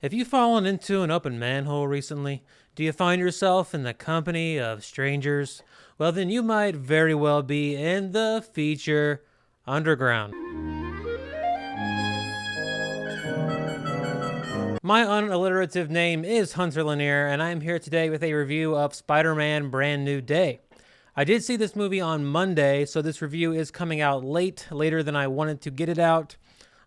Have you fallen into an open manhole recently? Do you find yourself in the company of strangers? Well, then you might very well be in the feature Underground. My unalliterative name is Hunter Lanier, and I am here today with a review of Spider-Man Brand New Day. I did see this movie on Monday, so this review is coming out later than I wanted to get it out,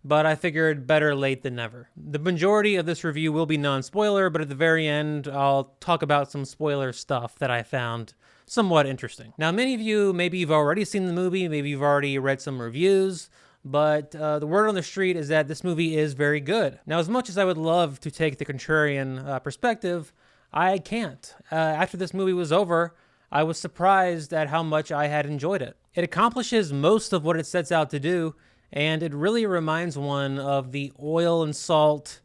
but I figured better late than never. The majority of this review will be non-spoiler, but at the very end, I'll talk about some spoiler stuff that I found somewhat interesting. Now, many of you, maybe you've already seen the movie, maybe you've already read some reviews, but the word on the street is that this movie is very good. Now, as much as I would love to take the contrarian perspective, I can't. After this movie was over, I was surprised at how much I had enjoyed it. It accomplishes most of what it sets out to do, and it really reminds one of the oil and salt,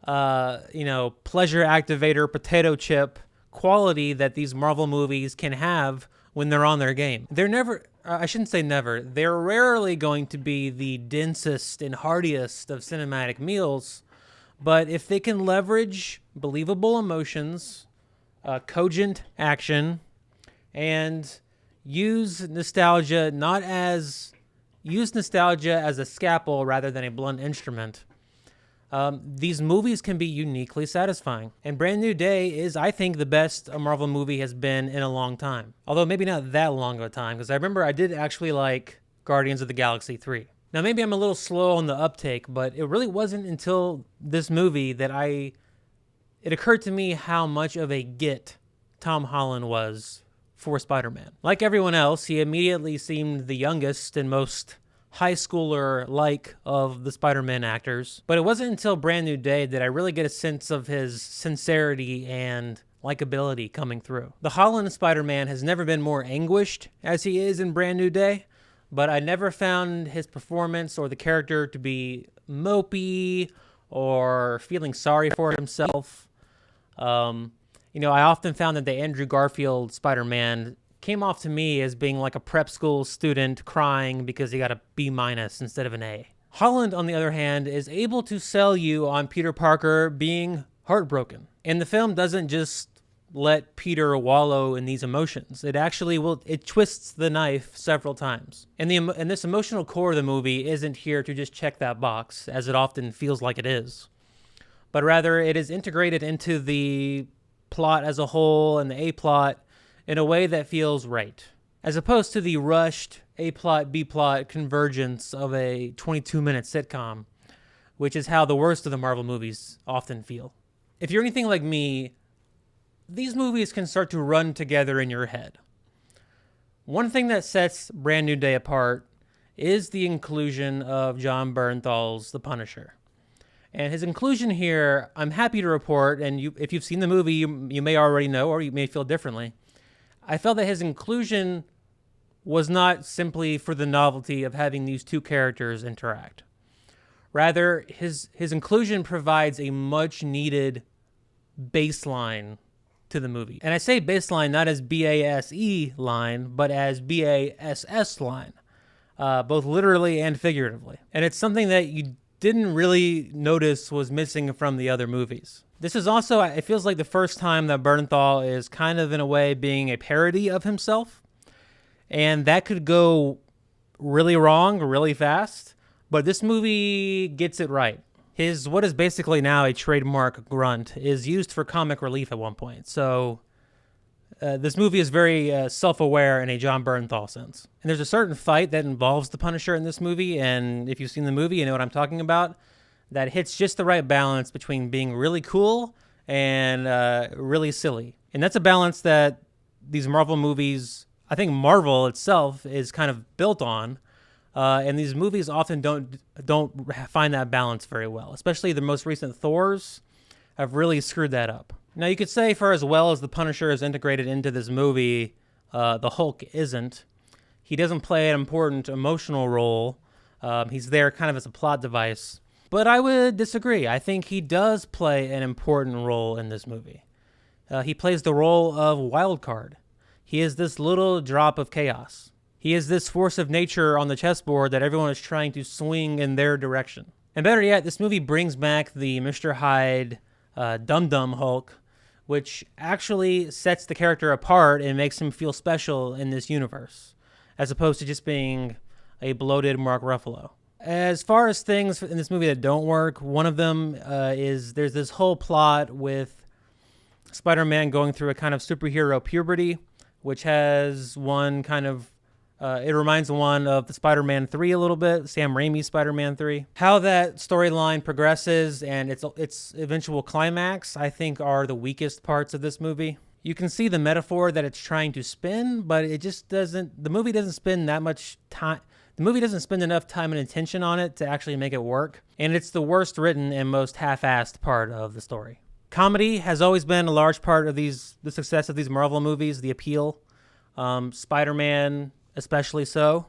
pleasure activator potato chip quality that these Marvel movies can have when they're on their game. They're never, I shouldn't say never, they're rarely going to be the densest and heartiest of cinematic meals, but if they can leverage believable emotions, cogent action, and use nostalgia as a scalpel rather than a blunt instrument, these movies can be uniquely satisfying. And Brand New Day is, I think, the best a Marvel movie has been in a long time. Although maybe not that long of a time, because I remember I did actually like Guardians of the Galaxy 3. Now, maybe I'm a little slow on the uptake, but it really wasn't until this movie that it occurred to me how much of a get Tom Holland was for Spider-Man. Like everyone else, he immediately seemed the youngest and most high schooler-like of the Spider-Man actors. But it wasn't until Brand New Day that I really get a sense of his sincerity and likability coming through. The Holland Spider-Man has never been more anguished as he is in Brand New Day, but I never found his performance or the character to be mopey or feeling sorry for himself. I often found that the Andrew Garfield Spider-Man came off to me as being like a prep school student crying because he got a B- instead of an A. Holland, on the other hand, is able to sell you on Peter Parker being heartbroken. And the film doesn't just let Peter wallow in these emotions. It twists the knife several times. And this emotional core of the movie isn't here to just check that box, as it often feels like it is. But rather, it is integrated into the plot as a whole and the A-plot in a way that feels right, as opposed to the rushed A-plot, B-plot convergence of a 22-minute sitcom, which is how the worst of the Marvel movies often feel. If you're anything like me, these movies can start to run together in your head. One thing that sets Brand New Day apart is the inclusion of Jon Bernthal's The Punisher. And his inclusion here, I'm happy to report, and if you've seen the movie, you may already know, or you may feel differently. I felt that his inclusion was not simply for the novelty of having these two characters interact. Rather, his inclusion provides a much-needed baseline to the movie. And I say baseline not as B-A-S-E line, but as B-A-S-S line, both literally and figuratively. And it's something that you didn't really notice was missing from the other movies. This is also, it feels like the first time that Bernthal is kind of in a way being a parody of himself. And that could go really wrong really fast, but this movie gets it right. His, what is basically now a trademark grunt, is used for comic relief at one point. So this movie is very self-aware in a Jon Bernthal sense. And there's a certain fight that involves the Punisher in this movie, and if you've seen the movie, you know what I'm talking about, that hits just the right balance between being really cool and really silly. And that's a balance that these Marvel movies, I think Marvel itself is kind of built on, and these movies often don't find that balance very well, especially the most recent Thors have really screwed that up. Now, you could say for as well as the Punisher is integrated into this movie, the Hulk isn't. He doesn't play an important emotional role. He's there kind of as a plot device. But I would disagree. I think he does play an important role in this movie. He plays the role of wild card. He is this little drop of chaos. He is this force of nature on the chessboard that everyone is trying to swing in their direction. And better yet, this movie brings back the Mr. Hyde Dum Dum Hulk, which actually sets the character apart and makes him feel special in this universe, as opposed to just being a bloated Mark Ruffalo. As far as things in this movie that don't work, one of them is there's this whole plot with Spider-Man going through a kind of superhero puberty, which has one kind of, it reminds one of the Spider-Man 3 a little bit, Sam Raimi's Spider-Man 3. How that storyline progresses and its eventual climax, I think, are the weakest parts of this movie. You can see the metaphor that it's trying to spin, but it just doesn't, the movie doesn't spend that much time. The movie doesn't spend enough time and attention on it to actually make it work, and it's the worst written and most half-assed part of the story. Comedy has always been a large part of the success of these Marvel movies, the appeal. Spider-Man, especially so.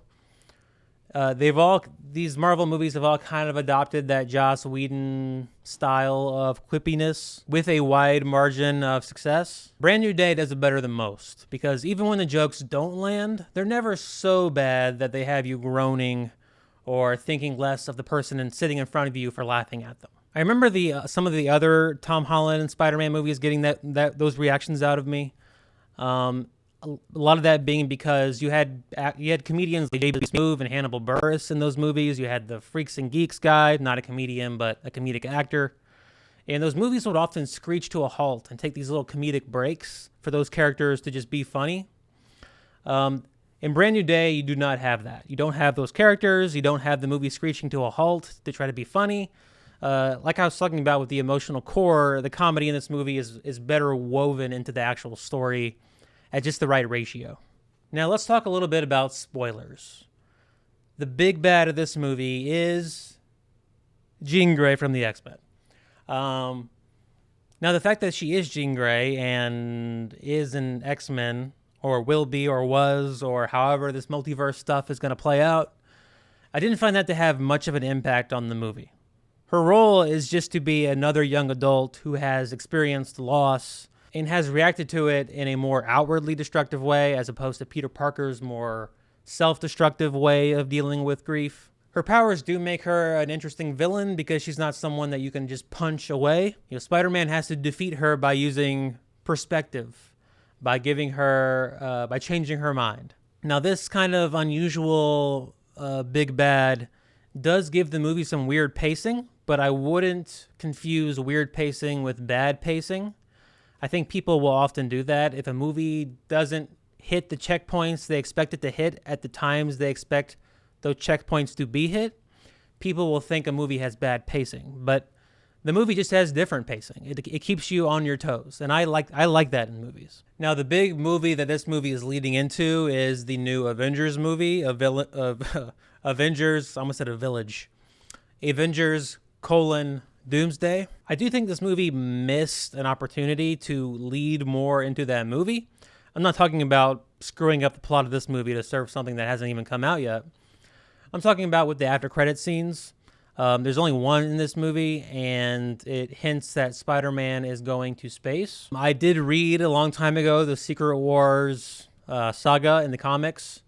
These Marvel movies have all kind of adopted that Joss Whedon style of quippiness with a wide margin of success. Brand New Day does it better than most, because even when the jokes don't land, they're never so bad that they have you groaning or thinking less of the person sitting in front of you for laughing at them. I remember some of the other Tom Holland and Spider-Man movies getting those reactions out of me. A lot of that being because you had comedians like J.B. Smoove and Hannibal Buress in those movies. You had the Freaks and Geeks guy, not a comedian, but a comedic actor. And those movies would often screech to a halt and take these little comedic breaks for those characters to just be funny. In Brand New Day, you do not have that. You don't have those characters. You don't have the movie screeching to a halt to try to be funny. Like I was talking about with the emotional core, the comedy in this movie is better woven into the actual story at just the right ratio. Now let's talk a little bit about spoilers. The big bad of this movie is Jean Grey from the X-Men. Now the fact that she is Jean Grey and is an X-Men, or will be, or was, or however this multiverse stuff is going to play out, I didn't find that to have much of an impact on the movie. Her role is just to be another young adult who has experienced loss and has reacted to it in a more outwardly destructive way, as opposed to Peter Parker's more self-destructive way of dealing with grief. Her powers do make her an interesting villain because she's not someone that you can just punch away. Spider-Man has to defeat her by using perspective, by giving her, by changing her mind. Now, this kind of unusual big bad does give the movie some weird pacing, but I wouldn't confuse weird pacing with bad pacing. I think people will often do that. If a movie doesn't hit the checkpoints they expect it to hit at the times they expect those checkpoints to be hit, people will think a movie has bad pacing. But the movie just has different pacing. It keeps you on your toes, and I like that in movies. Now, the big movie that this movie is leading into is the new Avengers movie, Avengers, I almost said a village. Avengers, Doomsday. I do think this movie missed an opportunity to lead more into that movie. I'm not talking about screwing up the plot of this movie to serve something that hasn't even come out yet. I'm talking about with the after credit scenes. There's only one in this movie, and it hints that Spider-Man is going to space. I did read a long time ago the Secret Wars saga in the comics.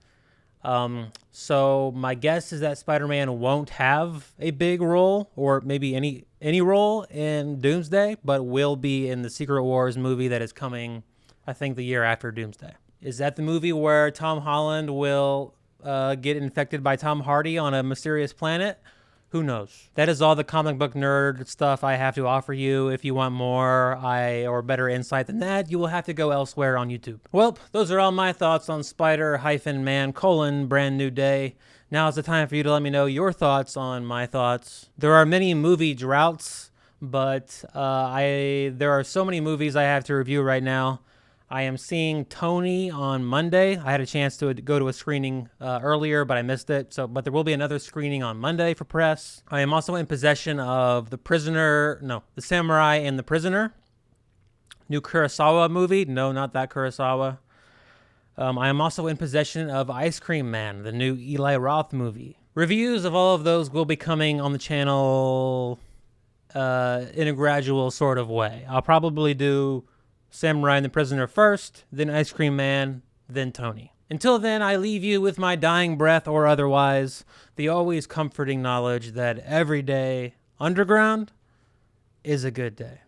So my guess is that Spider-Man won't have a big role, or maybe any role in Doomsday, but will be in the Secret Wars movie that is coming, I think, the year after Doomsday. Is that the movie where Tom Holland will get infected by Tom Hardy on a mysterious planet? Who knows? That is all the comic book nerd stuff I have to offer you. If you want more or better insight than that, you will have to go elsewhere on YouTube. Well, those are all my thoughts on Spider-Man: Brand New Day. Now is the time for you to let me know your thoughts on my thoughts. There are many movie droughts, but there are so many movies I have to review right now. I am seeing Tony on Monday. I had a chance to go to a screening earlier, but I missed it. But there will be another screening on Monday for press. I am also in possession of The Samurai and the Prisoner. New Kurosawa movie. No, not that Kurosawa. I am also in possession of Ice Cream Man, the new Eli Roth movie. Reviews of all of those will be coming on the channel in a gradual sort of way. I'll probably do Samurai and the Prisoner first, then Ice Cream Man, then Tony. Until then, I leave you with my dying breath or otherwise, the always comforting knowledge that every day underground is a good day.